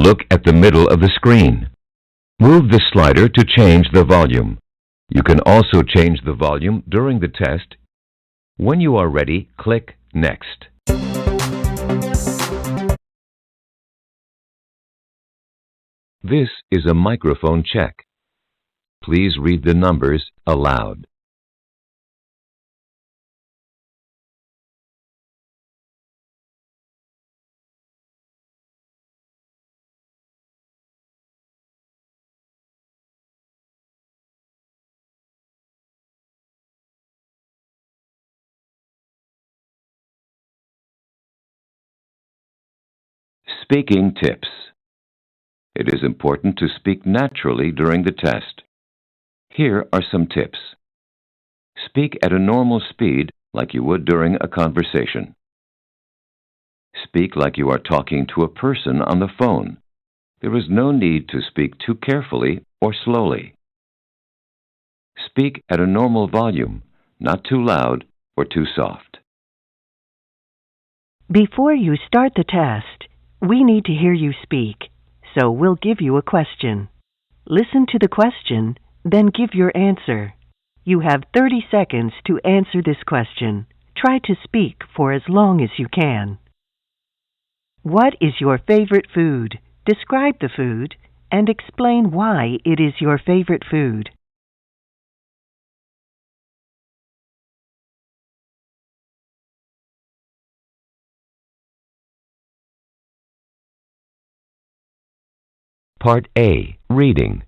Look at the middle of the screen. Move the slider to change the volume. You can also change the volume during the test. When you are ready, click Next. This is a microphone check. Please read the numbers aloud. Speaking tips. It is important to speak naturally during the test. Here are some tips. Speak at a normal speed like you would during a conversation. Speak like you are talking to a person on the phone. There is no need to speak too carefully or slowly. Speak at a normal volume, not too loud or too soft. Before you start the test, we need to hear you speak, so we'll give you a question. Listen to the question, then give your answer. You have 30 seconds to answer this question. Try to speak for as long as you can. What is your favorite food? Describe the food and explain why it is your favorite food. Part A. Reading.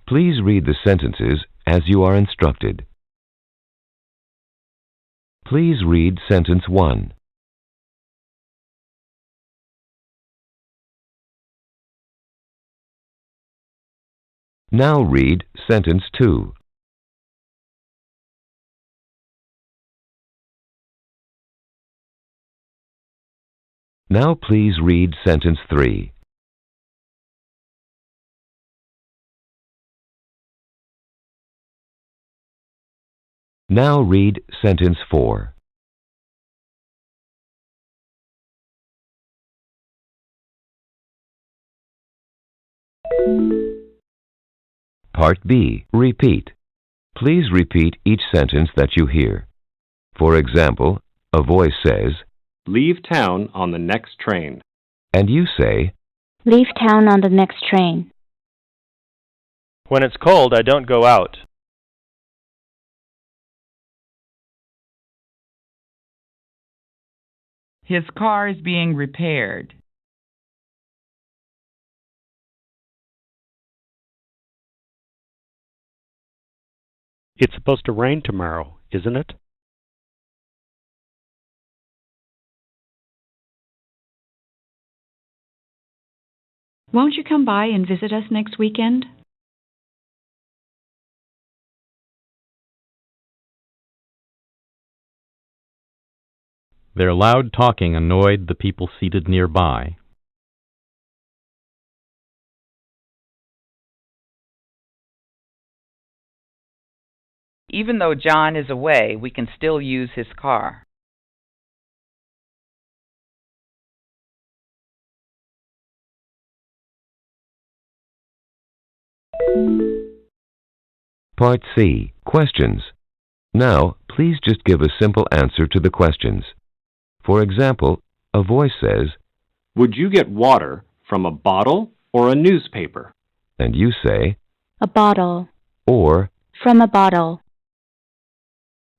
Please read the sentences as you are instructed. Please read sentence 1. Now read sentence 2. Now please read sentence 3. Now read sentence 4. Part B. Repeat. Please repeat each sentence that you hear. For example, a voice says, "Leave town on the next train." and you say, Leave town on the next train. When it's cold, I don't go out. His car is being repaired. It's supposed to rain tomorrow, isn't it? Won't you come by and visit us next weekend? Their loud talking annoyed the people seated nearby. Even though John is away, we can still use his car. Part C. Questions. Now, please just give a simple answer to the questions. For example, a voice says, Would you get water from a bottle or a newspaper? and you say, A bottle. or, From a bottle.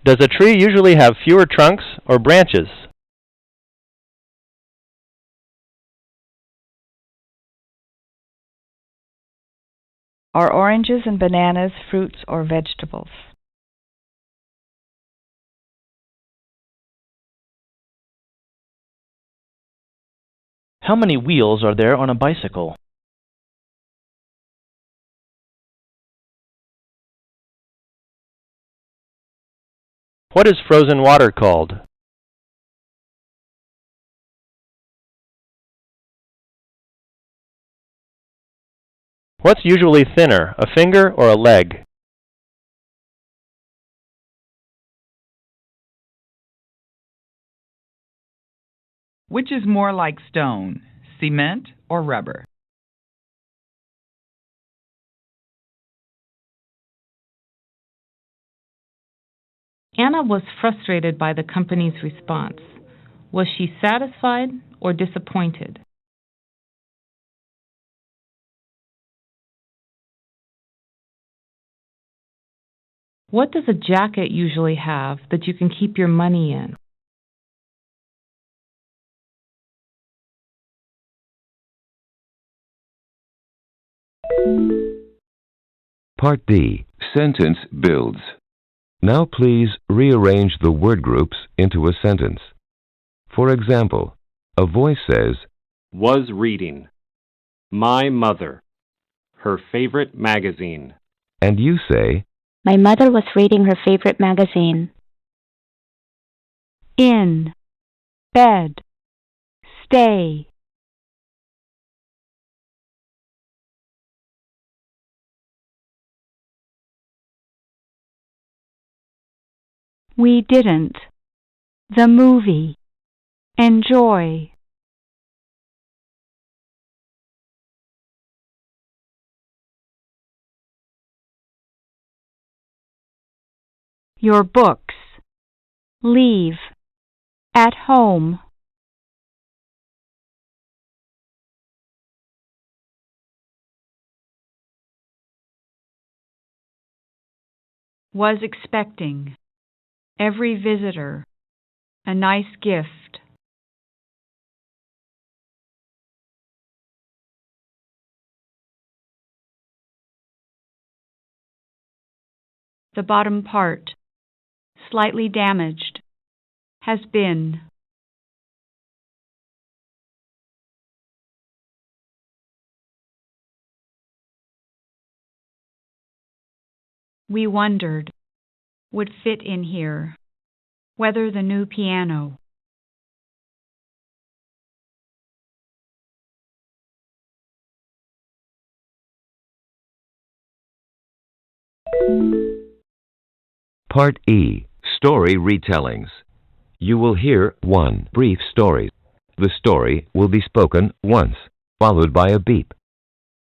Does a tree usually have fewer trunks or branches? Are oranges and bananas fruits or vegetables? How many wheels are there on a bicycle? What is frozen water called? What's usually thinner, a finger or a leg? Which is more like stone, cement or rubber? Anna was frustrated by the company's response. Was she satisfied or disappointed? What does a jacket usually have that you can keep your money in? Part D. Sentence builds. Now please rearrange the word groups into a sentence. For example, a voice says, was reading, my mother, her favorite magazine. and you say, My mother was reading her favorite magazine. In. Bed. Stay. We didn't. The movie. Enjoy. Your books. Leave. At home. Was expecting. Every visitor. A nice gift. The bottom part. Slightly damaged. Has been. We wondered. Would fit in here. Whether the new piano. Part E. Story retellings. You will hear one brief story. The story will be spoken once, followed by a beep.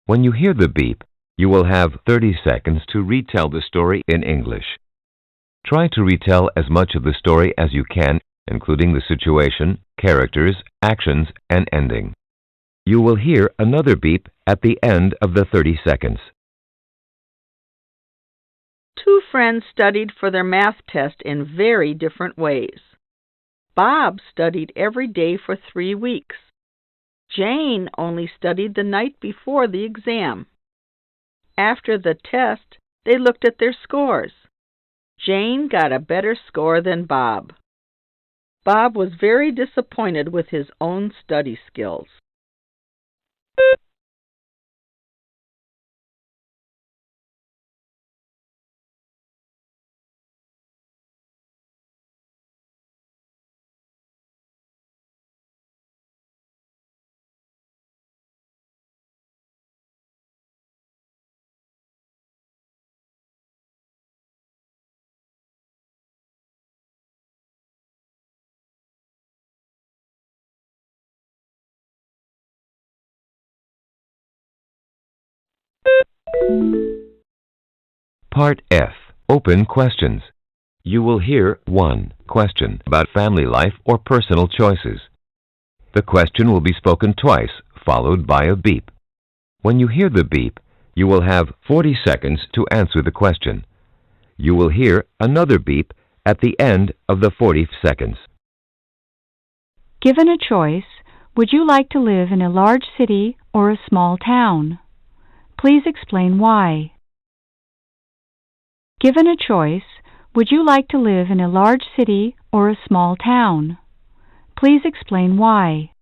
When you hear the beep, you will have 30 seconds to retell the story in English. Try to retell as much of the story as you can, including the situation, characters, actions, and ending. You will hear another beep at the end of the 30 seconds. Two friends studied for their math test in very different ways. Bob studied every day for 3 weeks. Jane only studied the night before the exam. After the test, they looked at their scores. Jane got a better score than Bob. Bob was very disappointed with his own study skills. Part F. Open questions. You will hear one question about family life or personal choices. The question will be spoken twice, followed by a beep. When you hear the beep, you will have 40 seconds to answer the question. You will hear another beep at the end of the 40 seconds. Given a choice, would you like to live in a large city or a small town? Please explain why. Given a choice, would you like to live in a large city or a small town? Please explain why.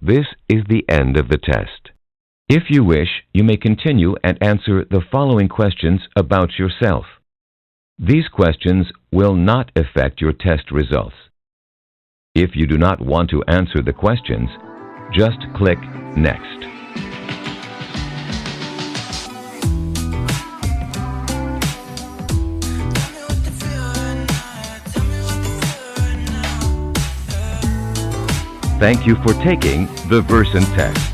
This is the end of the test. If you wish, you may continue and answer the following questions about yourself. These questions will not affect your test results. If you do not want to answer the questions, just click Next. Thank you for taking the Versant test.